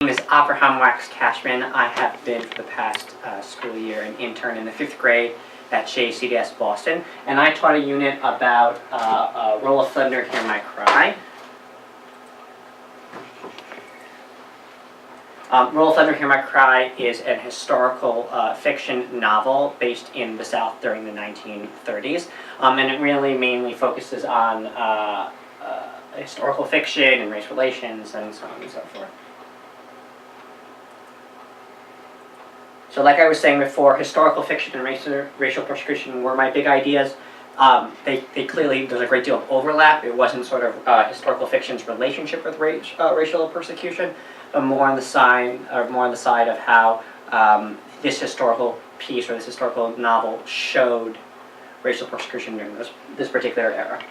My name is Avraham Cashman. I have been for the past school year an intern in the 5th grade at CDS Boston, and I taught a unit about Roll of Thunder, Hear My Cry. Roll of Thunder, Hear My Cry is an historical fiction novel based in the South during the 1930s, and it really mainly focuses on historical fiction and race relations and so on and so forth. So like I was saying before, historical fiction and racial persecution were my big ideas. They clearly, there's a great deal of overlap. It wasn't sort of historical fiction's relationship with racial persecution, but more on the side of how this historical piece or this historical novel showed racial persecution during this particular era.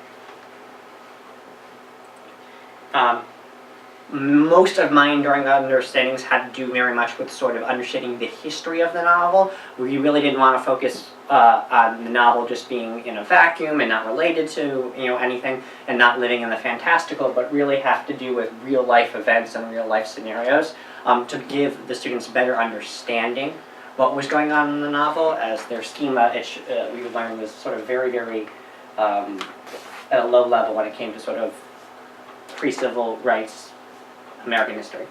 Most of my enduring understandings had to do very much with sort of understanding the history of the novel. We really didn't want to focus on the novel just being in a vacuum and not related to anything and not living in the fantastical, but really have to do with real life events and real life scenarios to give the students better understanding what was going on in the novel, as their schema, we would learn, was sort of very, very at a low level when it came to sort of pre-civil rights American history.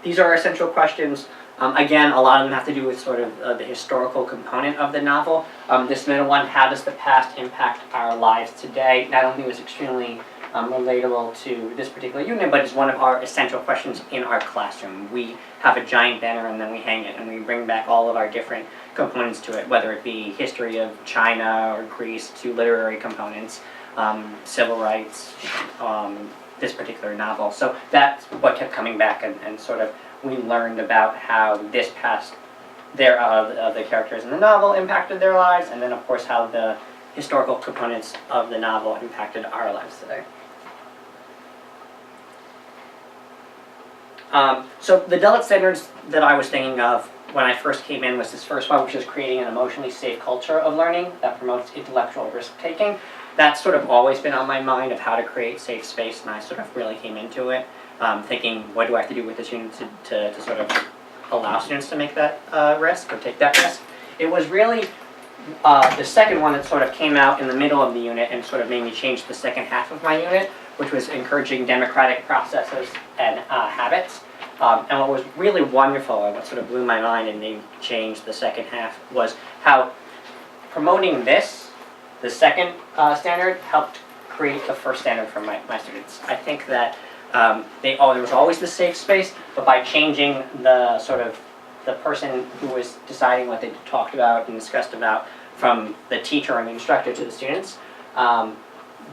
These are our essential questions. Again, a lot of them have to do with sort of the historical component of the novel. This middle one, how does the past impact our lives today? Not only was extremely relatable to this particular unit, but it's one of our essential questions in our classroom. We have a giant banner and then we hang it and we bring back all of our different components to it, whether it be history of China or Greece to literary components. Civil rights, this particular novel. So that's what kept coming back, and sort of we learned about how this past the characters in the novel impacted their lives, and then of course how the historical components of the novel impacted our lives today. So the developed standards that I was thinking of when I first came in was this first one, which is creating an emotionally safe culture of learning that promotes intellectual risk-taking. That's sort of always been on my mind of how to create safe space, and I sort of really came into it thinking, what do I have to do with this unit to sort of allow students to make that risk or take that risk? It was really the second one that sort of came out in the middle of the unit and sort of made me change the second half of my unit, which was encouraging democratic processes and habits. And what was really wonderful and what sort of blew my mind and made me change the second half was how promoting this, the second standard, helped create the first standard for my students. I think that there was always the safe space, but by changing the sort of the person who was deciding what they talked about and discussed about from the teacher and the instructor to the students,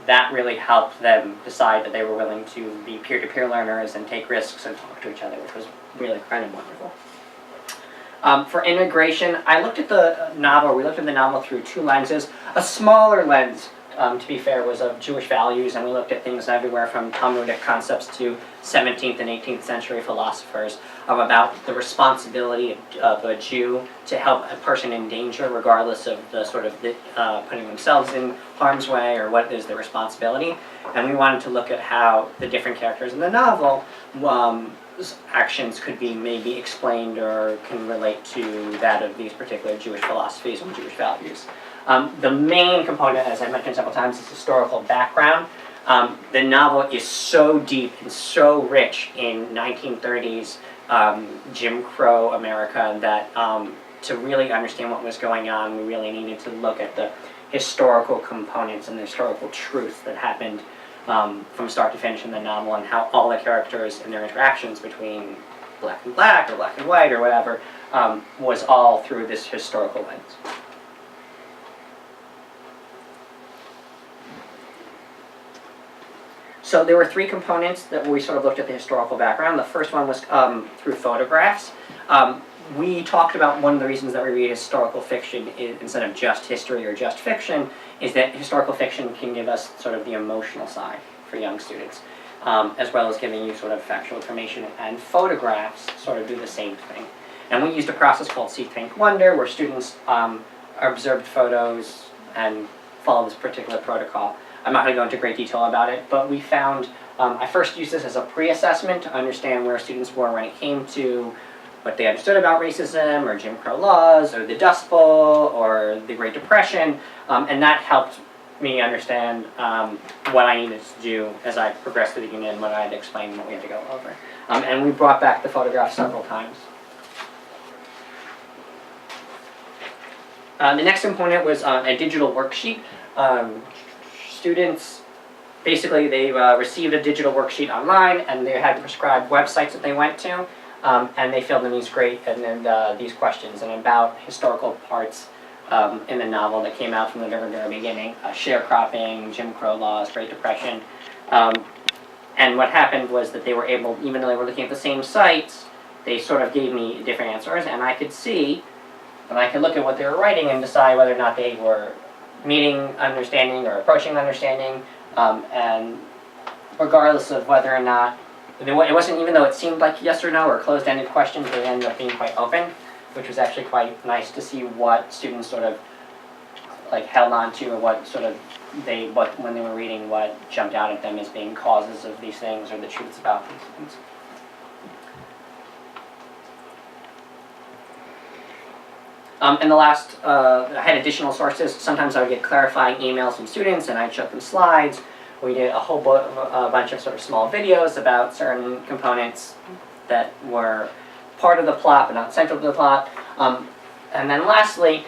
that really helped them decide that they were willing to be peer-to-peer learners and take risks and talk to each other, which was really kind of wonderful. For integration, we looked at the novel through two lenses. A smaller lens, to be fair, was of Jewish values, and we looked at things everywhere from Talmudic concepts to 17th and 18th century philosophers about the responsibility of a Jew to help a person in danger, regardless of the sort of putting themselves in harm's way or what is their responsibility. And we wanted to look at how the different characters in the novel actions could be maybe explained or can relate to that of these particular Jewish philosophies and Jewish values. The main component, as I mentioned several times, is historical background. The novel is so deep and so rich in 1930s Jim Crow America that to really understand what was going on, we really needed to look at the historical components and the historical truth that happened from start to finish in the novel, and how all the characters and their interactions between black and black or black and white or whatever was all through this historical lens. So there were three components that we sort of looked at the historical background. The first one was through photographs. We talked about one of the reasons that we read historical fiction instead of just history or just fiction is that historical fiction can give us sort of the emotional side for young students, as well as giving you sort of factual information, and photographs sort of do the same thing. And we used a process called See, Think, Wonder, where students observed photos and followed this particular protocol. I'm not going to go into great detail about it, but we found I first used this as a pre-assessment to understand where students were when it came to what they understood about racism or Jim Crow laws or the Dust Bowl or the Great Depression, and that helped me understand what I needed to do as I progressed through the unit and what I had to explain and what we had to go over. And we brought back the photographs several times. The next component was a digital worksheet. Students, basically they received a digital worksheet online and they had prescribed websites that they went to, and they filled in these these questions and about historical parts in the novel that came out from the very beginning, sharecropping, Jim Crow laws, Great Depression. And what happened was that they were able, even though they were looking at the same sites, they sort of gave me different answers, and I could see, and I could look at what they were writing and decide whether or not they were meeting understanding or approaching understanding, and regardless of whether or not, it wasn't, even though it seemed like yes or no or closed-ended questions, they ended up being quite open, which was actually quite nice to see what students sort of like held on to, or what sort of when they were reading, what jumped out at them as being causes of these things or the truths about these things. And the last, I had additional sources. Sometimes I would get clarifying emails from students and I'd show them slides. We did a whole bunch of sort of small videos about certain components that were part of the plot but not central to the plot. And then lastly,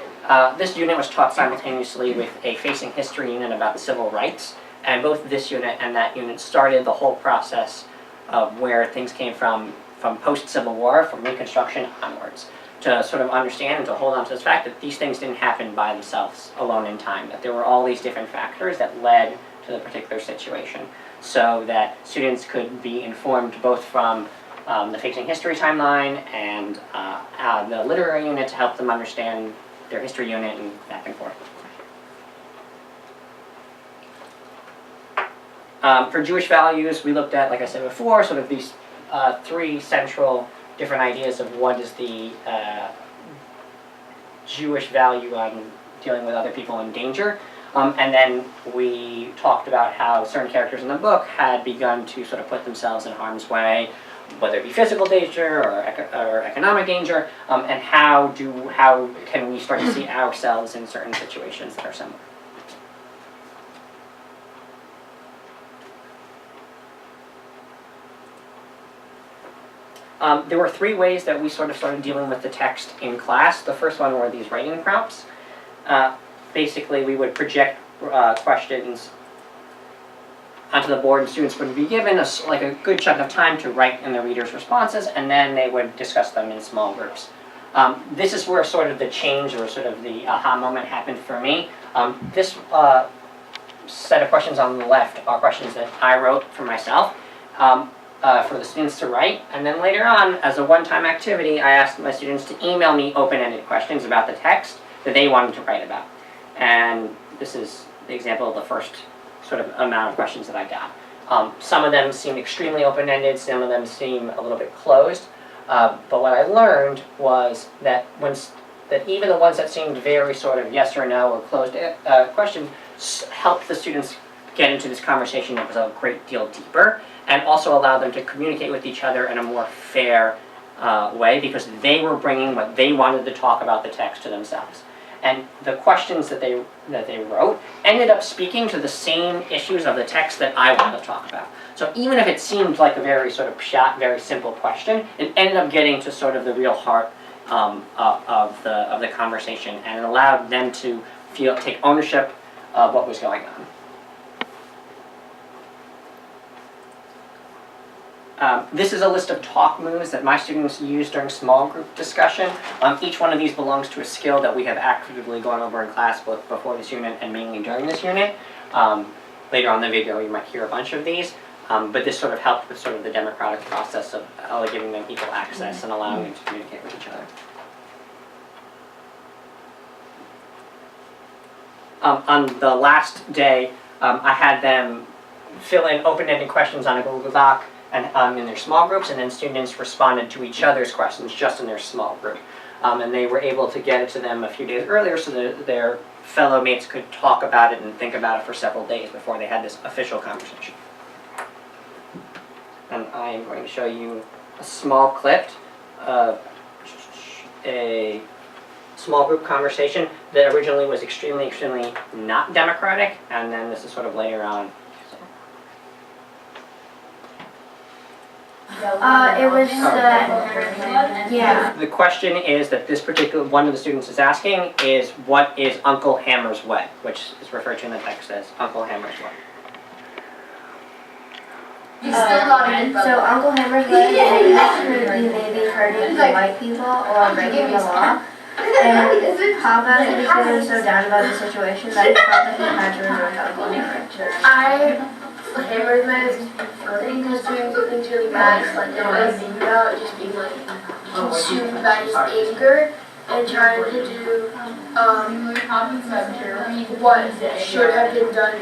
this unit was taught simultaneously with a facing history unit about civil rights. And both this unit and that unit started the whole process of where things came from post-Civil War, from Reconstruction onwards, to sort of understand and to hold on to this fact that these things didn't happen by themselves alone in time, that there were all these different factors that led to the particular situation, so that students could be informed both from the facing history timeline and the literary unit to help them understand their history unit and back and forth. For Jewish values, we looked at, like I said before, sort of these three central different ideas of what is the Jewish value on dealing with other people in danger. And then we talked about how certain characters in the book had begun to sort of put themselves in harm's way, whether it be physical danger or economic danger, and how can we start to see ourselves in certain situations that are similar. There were three ways that we sort of started dealing with the text in class. The first one were these writing prompts. Basically, we would project questions onto the board, and students would be given a good chunk of time to write in the reader's responses, and then they would discuss them in small groups. This is where sort of the change or sort of the aha moment happened for me. This set of questions on the left are questions that I wrote for myself. For the students to write, and then later on, as a one-time activity, I asked my students to email me open-ended questions about the text that they wanted to write about. And this is the example of the first sort of amount of questions that I got. Some of them seem extremely open-ended, some of them seem a little bit closed, but what I learned was that even the ones that seemed very sort of yes or no or closed questions helped the students get into this conversation that was a great deal deeper, and also allow them to communicate with each other in a more fair way, because they were bringing what they wanted to talk about the text to themselves. And the questions that they wrote ended up speaking to the same issues of the text that I wanted to talk about. So even if it seemed like a very sort of very simple question, it ended up getting to sort of the real heart of the conversation, and it allowed them to take ownership of what was going on. This is a list of talk moves that my students use during small group discussion. Each one of these belongs to a skill that we have actively gone over in class, both before this unit and mainly during this unit. Later on in the video you might hear a bunch of these, but this sort of helped with sort of the democratic process of giving them people access and allowing them to communicate with each other. On the last day, I had them fill in open-ended questions on a Google Doc and in their small groups, and then students responded to each other's questions just in their small group. And they were able to get it to them a few days earlier so that their fellow mates could talk about it and think about it for several days before they had this official conversation. I am going to show you a small clip of a small group conversation that originally was extremely not democratic, and then this is sort of later on. It was yeah. The question is that this particular one of the students is asking is, what is Uncle Hammer's Way, which is referred to in the text as Uncle Hammer's Way. So Uncle Hammer's Way is you may be hurting the white people or breaking the law. And Papa said he was so down about the situation that he felt that he had to resort to Uncle Hammer. Hammer's Man is funny because doing something really bad, like they were thinking about just being like consumed by his anger and trying to do what should have been done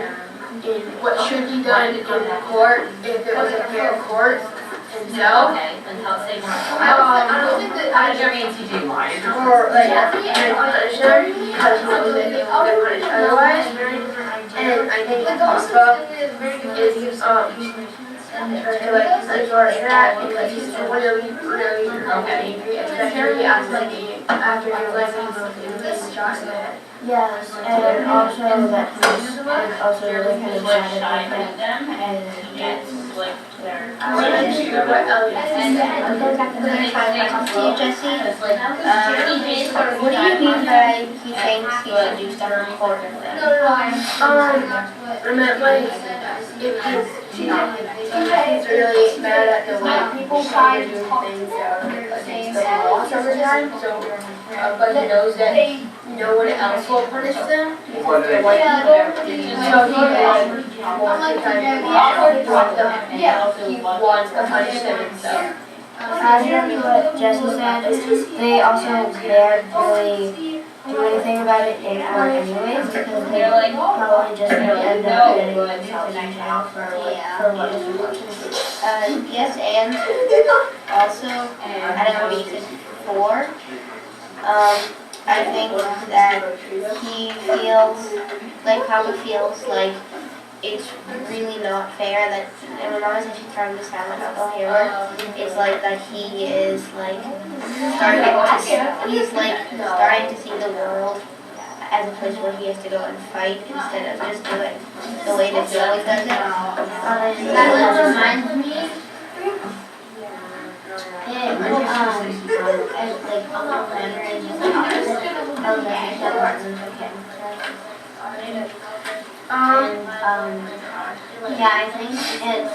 what should be done in court if it was a fair court himself. I don't think that means he did or like punish them because he knows that they won't get punished otherwise. And I think Papa is trying to like resort to that because he's really angry, especially after your leg shot in the head. Yes, and also that he's also really kind of sad at and Jesse, what do you mean by he thinks he should do stuff in court? I meant like if he's really mad at the white people for doing things that are against the law sometimes, but he knows that no one else will punish them because they're white people. So he wants to punish them himself. As in what Jesse said, they also can't really do anything about it in court anyways because they're like probably just going to end up getting themselves in jail for what is reported. Yes, and also at reason 4, I think that he feels like Papa feels like it's really not fair that, and when I was actually trying to sound like Uncle Hammer, it's like that he is like starting to see the world as a place where he has to go and fight instead of just do it the way that he always does it. That reminds me. Like Uncle Hammer is just the opposite elementary that Martin Luther King. Yeah, I think it's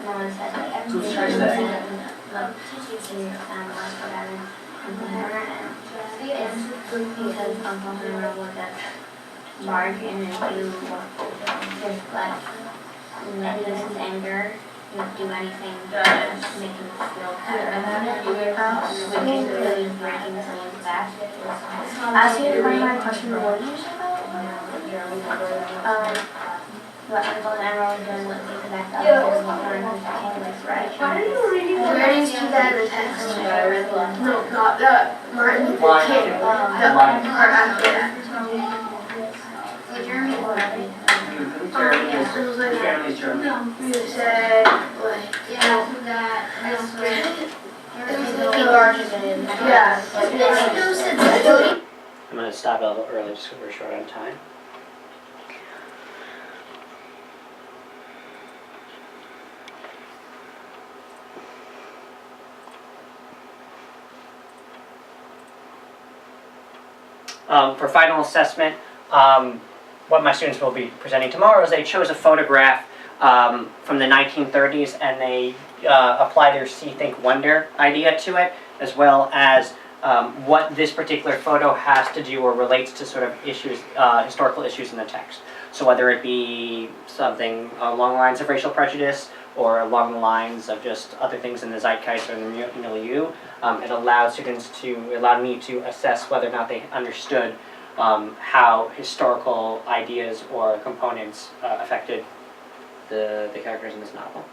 no one said like everything like teaching your family whatever Uncle Hammer, and it's because Uncle Hammer would just barge in and do just let his anger do anything to make him feel better about it, which includes breaking someone's back. Asking one of my questions, what did you say about what Uncle Hammer was doing was because I felt like this Martin Luther King was right. Where did you see that in the text? No, not the Martin Luther King. The part after that. It was like, you said, like, he barges in. Yeah. I'm going to stop a little early just because we're short on time. For final assessment, what my students will be presenting tomorrow is they chose a photograph from the 1930s and they apply their see, think, wonder idea to it, as well as what this particular photo has to do or relates to sort of issues, historical issues in the text. So whether it be something along the lines of racial prejudice or along the lines of just other things in the zeitgeist or in the milieu, it allowed me to assess whether or not they understood how historical ideas or components affected the characters in this novel.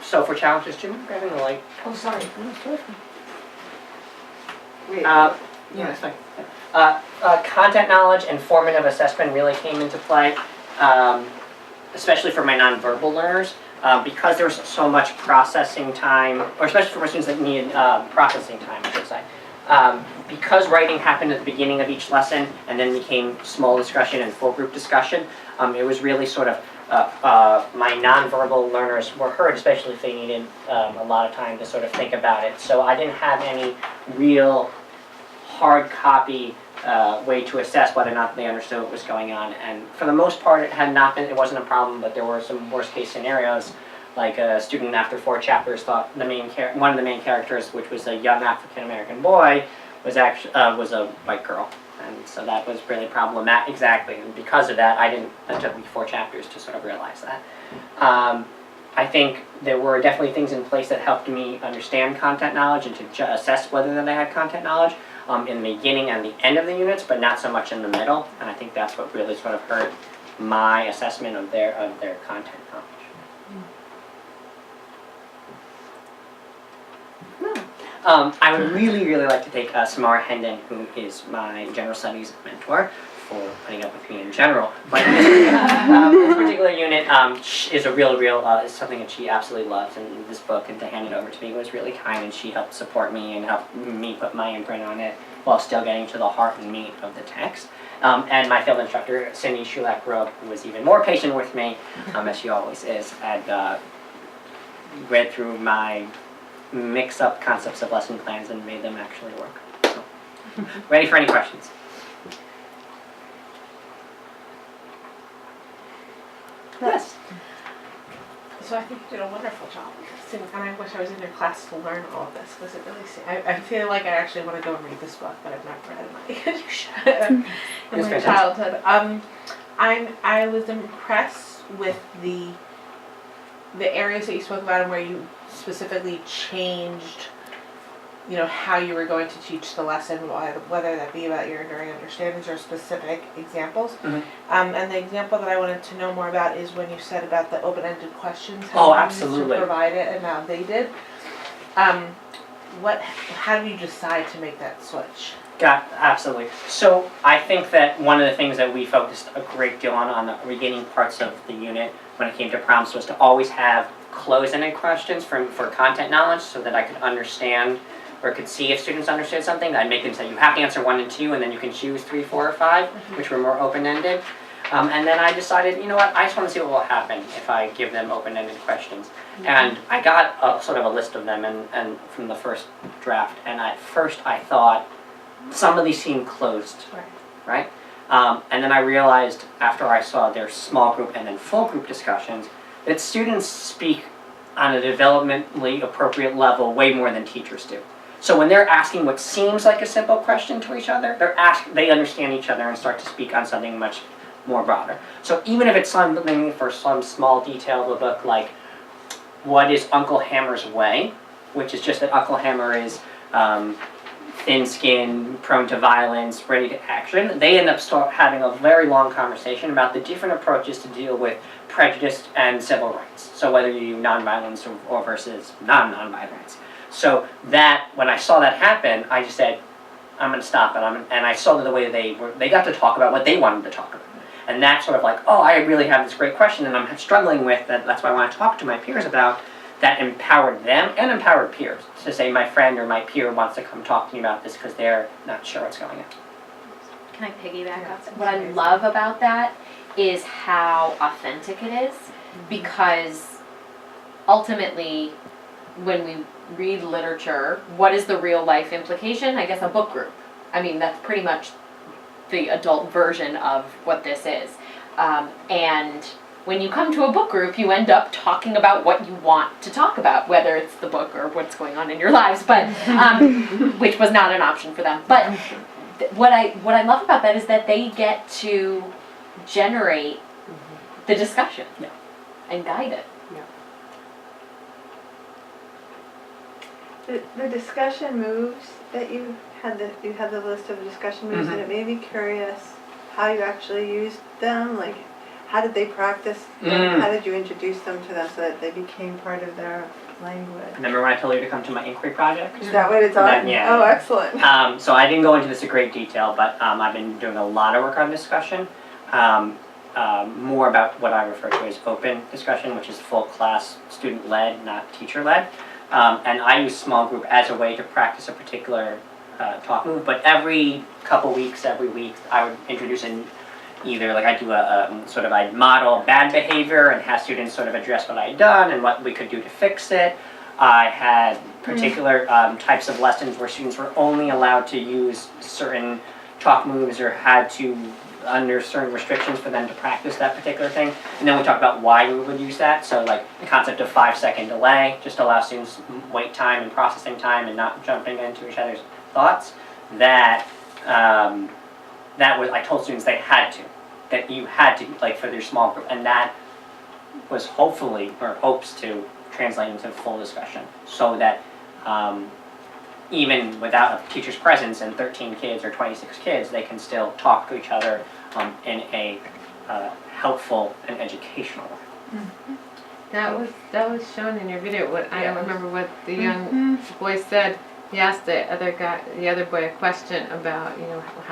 So for challenges 2, grabbing the light. Oh, sorry. Wait. Yeah, that's fine. Content knowledge and formative assessment really came into play, especially for my nonverbal learners, because there was so much processing time, or especially for my students that needed processing time, I should say. Because writing happened at the beginning of each lesson and then became small discussion and full group discussion, it was really sort of my nonverbal learners were heard, especially if they needed a lot of time to sort of think about it. So I didn't have any real hard copy way to assess whether or not they understood what was going on. And for the most part, it wasn't a problem, but there were some worst case scenarios. Like a student after 4 chapters thought one of the main characters, which was a young African American boy, was a white girl, and so that was really problematic. Exactly, and because of that, it took me 4 chapters to sort of realize that. I think there were definitely things in place that helped me understand content knowledge and to assess whether or not I had content knowledge in the beginning and the end of the units, but not so much in the middle. And I think that's what really sort of hurt my assessment of their content knowledge. I would really, really like to thank Samara Hendon, who is my general studies mentor, for putting up with me in general. But this particular unit is a real, is something that she absolutely loves, and this book, and to hand it over to me was really kind, and she helped support me and helped me put my imprint on it while still getting to the heart and meat of the text. And my film instructor, Cindy Shulak-Rowe, who was even more patient with me, as she always is, and read through my mix-up concepts of lesson plans and made them actually work. So, ready for any questions? Yes. So I think you did a wonderful job. And I wish I was in your class to learn all of this, because it really I feel like I actually want to go and read this book, but I've not read it in my childhood. I was impressed with the areas that you spoke about and where you specifically changed, how you were going to teach the lesson, whether that be about your enduring understandings or specific examples. Mm-hmm. And the example that I wanted to know more about is when you said about the open-ended questions. Oh, How absolutely. you used to provide it, and now they did. How did you decide to make that switch? Absolutely. So I think that one of the things that we focused a great deal on the beginning parts of the unit when it came to prompts was to always have close-ended questions for content knowledge, so that I could understand or could see if students understood something. I'd make them say, you have to answer 1 and 2, and then you can choose 3, 4, or 5, which were more open-ended. And then I decided, you know what, I just want to see what will happen if I give them open-ended questions. And I got sort of a list of them and from the first draft, and at first I thought, some of these seemed closed, right? And then I realized after I saw their small group and then full group discussions that students speak on a developmentally appropriate level way more than teachers do. So when they're asking what seems like a simple question to each other, they understand each other and start to speak on something much more broader. So even if it's something for some small detail of the book, like what is Uncle Hammer's way, which is just that Uncle Hammer is thin-skinned, prone to violence, ready to action, they end up having a very long conversation about the different approaches to deal with prejudice and civil rights. So whether you do nonviolence or versus non-nonviolence. So that, when I saw that happen, I just said, I'm going to stop it. And I saw that the way they got to talk about what they wanted to talk about. And that's sort of like, oh, I really have this great question and I'm struggling with that. That's why I want to talk to my peers about. That empowered them and empowered peers. To say my friend or my peer wants to come talk to me about this because they're not sure what's going on. Can I piggyback off that? What I love about that is how authentic it is, because ultimately when we read literature, what is the real life implication? I guess a book group. I mean, that's pretty much the adult version of what this is. And when you come to a book group, you end up talking about what you want to talk about, whether it's the book or what's going on in your lives, but which was not an option for them. But what I love about that is that they get to generate the discussion and guide it. The discussion moves that you had the list of discussion moves, and it made me curious how you actually used them. Like, how did they practice them? How did you introduce them to them so that they became part of their language. Remember when I told you to come to my inquiry project? Is that what it's on? That- yeah. Oh, excellent. So I didn't go into this in great detail, but I've been doing a lot of work on discussion. More about what I refer to as open discussion, which is full class student-led, not teacher-led. And I use small group as a way to practice a particular talk move, but every couple weeks, every week, I would introduce either, like I do I'd model bad behavior and have students sort of address what I'd done and what we could do to fix it. I had particular types of lessons where students were only allowed to use certain talk moves or had to, under certain restrictions for them to practice that particular thing. And then we talked about why we would use that. So like the concept of 5-second delay, just to allow students wait time and processing time and not jumping into each other's thoughts. That was, I told students they had to, that you had to, like for their small group. And that was hopefully, or hopes to, translate into full discussion. So that even without a teacher's presence and 13 kids or 26 kids, they can still talk to each other in a helpful and educational way. That was shown in your video. I don't remember what the young boy said. He asked the other boy a question about,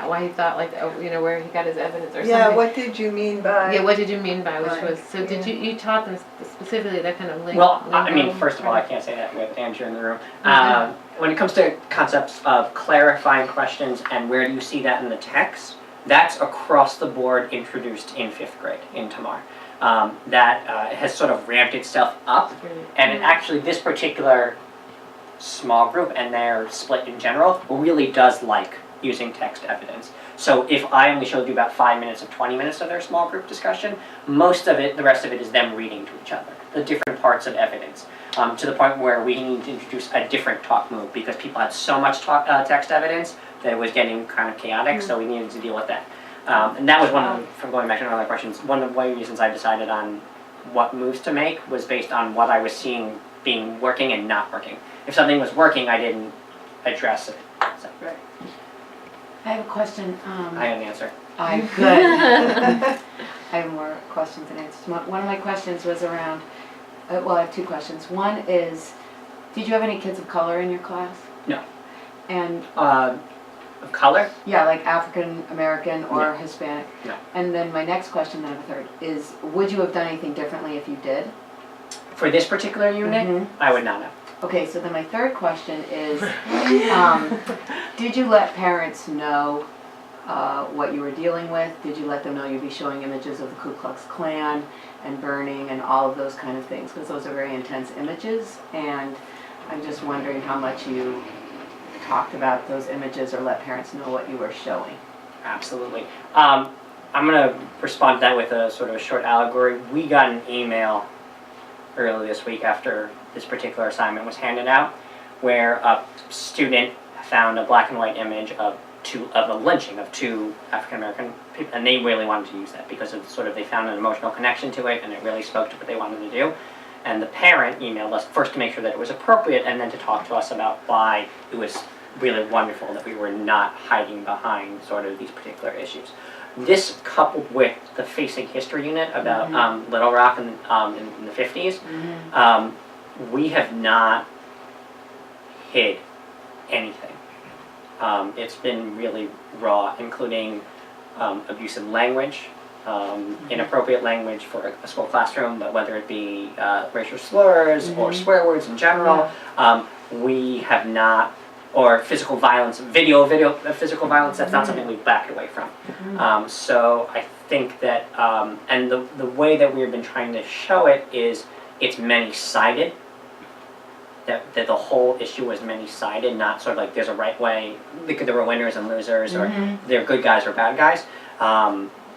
why he thought where he got his evidence or something. Yeah, what did you mean by? Yeah, what did you mean by, which Right. was, so did you taught them specifically that kind of link? Well, I lingo? mean, first of all, I can't say that with Andrew in the room. Mhm. When it comes to concepts of clarifying questions and where do you see that in the text, that's across the board introduced in 5th grade in Tamar. That has sort of ramped itself up, and it actually, this particular small group and their split in general really does like using text evidence. So if I only showed you about 5 minutes of 20 minutes of their small group discussion, most of it, the rest of it is them reading to each other, the different parts of evidence, to the point where we need to introduce a different talk move because people had so much text evidence that it was getting kind of chaotic, so we needed to deal with that. And that was one of the, from going back to another questions, one of the reasons I decided on what moves to make was based on what I was seeing being working and not working. If something was working, I didn't address it. So, I have a question. I had an answer. Good. I have more questions than answers. One of my questions was around, I have 2 questions. One is, did you have any kids of color in your class? No. And, Of color? yeah, like African American or No. Hispanic? No. And then my next question, then I have a third, is would you have done anything differently if you did? For this particular unit, Mhm. I would not have. Okay, so then my third question is, did you let parents know what you were dealing with? Did you let them know you'd be showing images of the Ku Klux Klan and burning and all of those kind of things? Because those are very intense images, and I'm just wondering how much you talked about those images or let parents know what you were showing. Absolutely. I'm going to respond to that with a sort of a short allegory. We got an email early this week after this particular assignment was handed out, where a student found a black and white image of a lynching of 2 African American people, and they really wanted to use that because of sort of they found an emotional connection to it, and it really spoke to what they wanted to do. And the parent emailed us first to make sure that it was appropriate, and then to talk to us about why it was really wonderful that we were not hiding behind sort of these particular issues. This coupled with the Facing History unit about Little Rock in the 50s, we have not hid anything. It's been really raw, including abusive language, inappropriate language for a school classroom, but whether it be racial slurs or swear words in general, we have not, or physical violence, video physical violence, that's not something we've backed away from. So I think that, and the way that we've been trying to show it is it's many-sided, that the whole issue was many-sided, not sort of like there's a right way, there were winners and losers, or they're good guys or bad guys,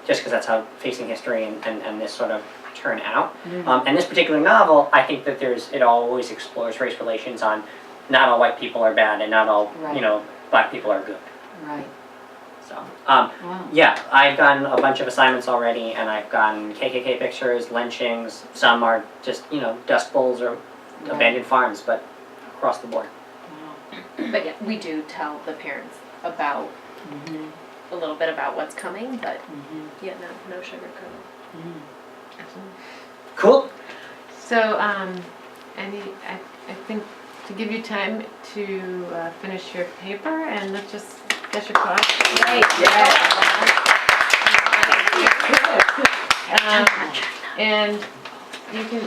just because that's how Facing History and this sort of turn out. And this particular novel, I think that it always explores race relations on not all white people are bad and not all, black people are good. Right. So, Wow. yeah, I've gotten a bunch of assignments already, and I've gotten KKK pictures, lynchings, some are just, dust bowls or abandoned farms, but across the board. But yeah, we do tell the parents about a little bit about what's coming, but yeah, no sugarcoating. Cool. So, I think to give you time to finish your paper and let's just get your thoughts. And you can,